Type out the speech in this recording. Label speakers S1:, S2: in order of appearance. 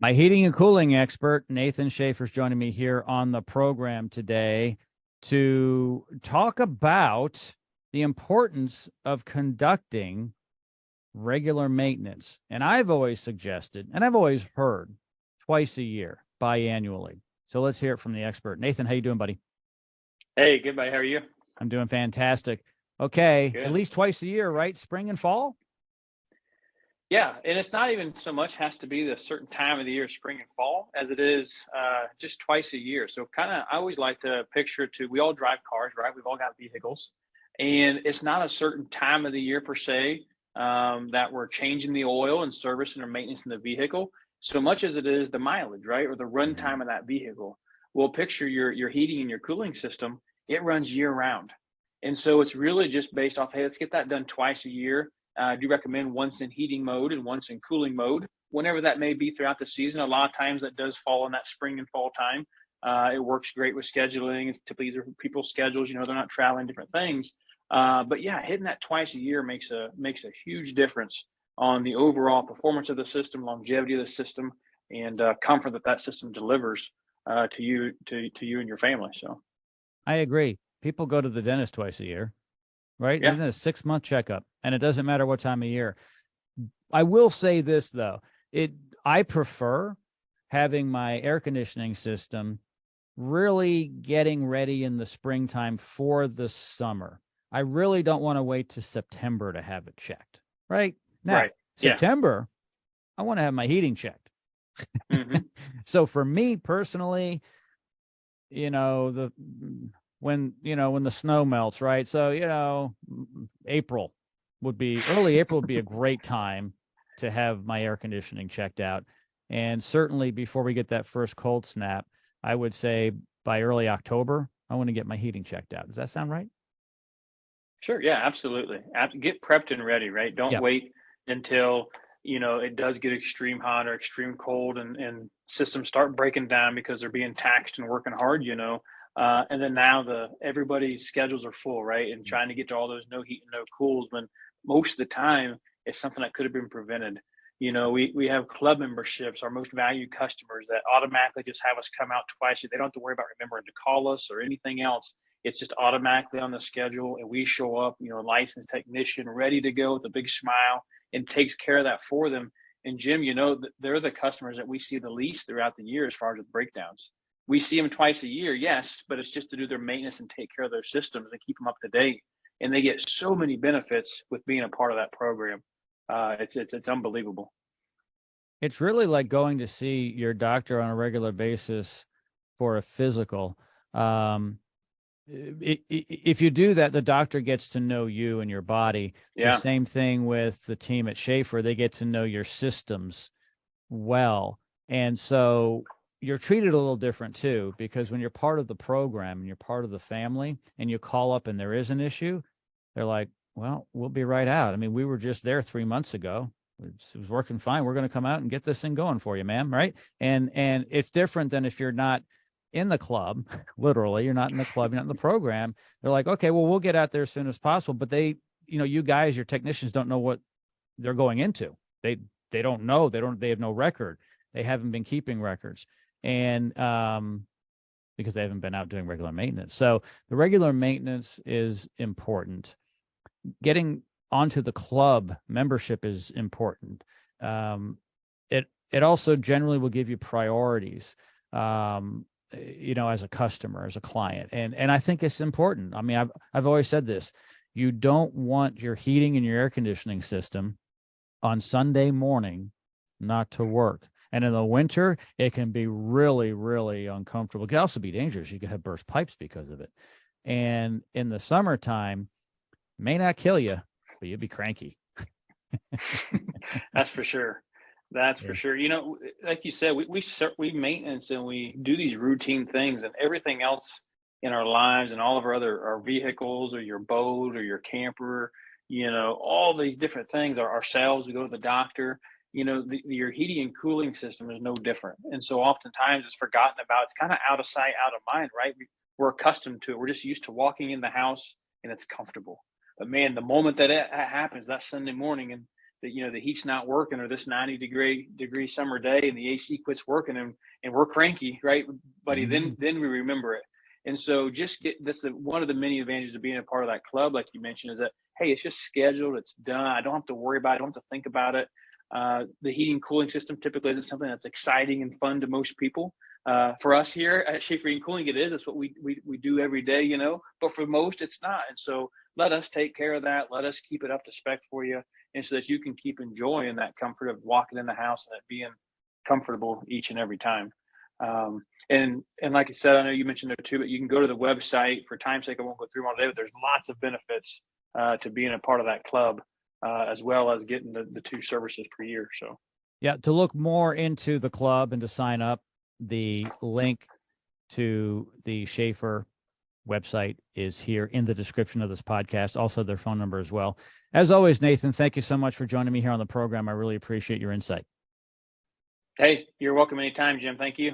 S1: My heating and cooling expert, Nathan Shafer, is joining me here on the program today to talk about the importance of conducting regular maintenance. And I've always suggested, and I've always heard, twice a year, biannually. So let's hear it from the expert. Nathan, how you doing, buddy?
S2: Hey, good, buddy. How are you?
S1: I'm doing fantastic. Okay,
S2: Good.
S1: at least twice a year, right? Spring and fall?
S2: Yeah, and it's not even so much has to be the certain time of the year, spring and fall, as it is just twice a year. So kind of, I always like to picture it to, we all drive cars, right? We've all got vehicles, and it's not a certain time of the year per se that we're changing the oil and servicing or maintenance in the vehicle, so much as it is the mileage, right? Or the run time of that vehicle. Well, picture your heating and your cooling system, it runs year round. And so it's really just based off, hey, let's get that done twice a year. I do recommend once in heating mode and once in cooling mode, whenever that may be throughout the season. A lot of times that does fall in that spring and fall time. It works great with scheduling. It's typically either people's schedules, they're not traveling, different things. But yeah, hitting that twice a year makes a huge difference on the overall performance of the system, longevity of the system, and comfort that system delivers to you and your family. So
S1: I agree. People go to the dentist twice a year, right?
S2: yeah.
S1: Even a 6-month checkup, and it doesn't matter what time of year. I will say this though, I prefer having my air conditioning system really getting ready in the springtime for the summer. I really don't want to wait to September to have it checked. Right now,
S2: Right. Yeah.
S1: September, I want to have my heating checked.
S2: Mm-hmm.
S1: So for me personally, the when the snow melts, right? So early April would be a great time to have my air conditioning checked out. And certainly before we get that first cold snap, I would say by early October, I want to get my heating checked out. Does that sound right?
S2: Sure. Yeah, absolutely. Get prepped and ready, right? Don't
S1: Yep.
S2: wait until, it does get extreme hot or extreme cold and systems start breaking down because they're being taxed and working hard. And then now everybody's schedules are full, right? And trying to get to all those no heat and no cools when most of the time it's something that could have been prevented. We have club memberships, our most valued customers that automatically just have us come out twice. They don't have to worry about remembering to call us or anything else. It's just automatically on the schedule, and we show up, licensed technician, ready to go with a big smile, and takes care of that for them. And Jim, they're the customers that we see the least throughout the year as far as the breakdowns. We see them twice a year, yes, but it's just to do their maintenance and take care of their systems and keep them up to date. And they get so many benefits with being a part of that program. It's unbelievable.
S1: It's really like going to see your doctor on a regular basis for a physical. If you do that, the doctor gets to know you and your body. The
S2: Yeah.
S1: same thing with the team at Shafer. They get to know your systems well. And so you're treated a little different too, because when you're part of the program and you're part of the family and you call up and there is an issue, they're like, well, we'll be right out. I mean, we were just there 3 months ago. It was working fine. We're going to come out and get this thing going for you, ma'am. Right. And it's different than if you're not in the club, literally, you're not in the club, you're not in the program. They're like, okay, well, we'll get out there as soon as possible. But you guys, your technicians don't know what they're going into. They don't know. They have no record. They haven't been keeping records. And because they haven't been out doing regular maintenance. So the regular maintenance is important. Getting onto the club membership is important. It also generally will give you priorities, as a customer, as a client, and I think it's important. I mean, I've always said this: you don't want your heating and your air conditioning system on Sunday morning not to work. And in the winter, it can be really, really uncomfortable. It can also be dangerous. You can have burst pipes because of it. And in the summertime, may not kill you, but you'd be cranky.
S2: That's for sure. That's
S1: Yeah.
S2: for sure. Like you said, we maintenance and we do these routine things, and everything else in our lives and all of our vehicles or your boat or your camper, all these different things, ourselves, we go to the doctor, your heating and cooling system is no different. And so oftentimes it's forgotten about. It's kind of out of sight, out of mind, right? We're accustomed to it. We're just used to walking in the house and it's comfortable. But man, the moment that it happens, that Sunday morning, and the heat's not working, or this 90-degree summer day and the AC quits working, and we're cranky, right, buddy?
S1: Mhm.
S2: Then we remember it. And so one of the many advantages of being a part of that club, like you mentioned, is that, hey, it's just scheduled, it's done. I don't have to worry about it. I don't have to think about it. The heating cooling system typically isn't something that's exciting and fun to most people. For us here at Shafer Heating Cooling, it is. It's what we do every day, but for most, it's not. And so let us take care of that. Let us keep it up to spec for you, and so that you can keep enjoying that comfort of walking in the house and it being comfortable each and every time. And like I said, I know you mentioned there too, but you can go to the website. For time's sake, I won't go through them all today, but there's lots of benefits to being a part of that club, as well as getting the 2 services per year. So
S1: Yeah, to look more into the club and to sign up, the link to the Shafer website is here in the description of this podcast. Also, their phone number as well. As always, Nathan, thank you so much for joining me here on the program. I really appreciate your insight.
S2: hey, you're welcome anytime, Jim. Thank you.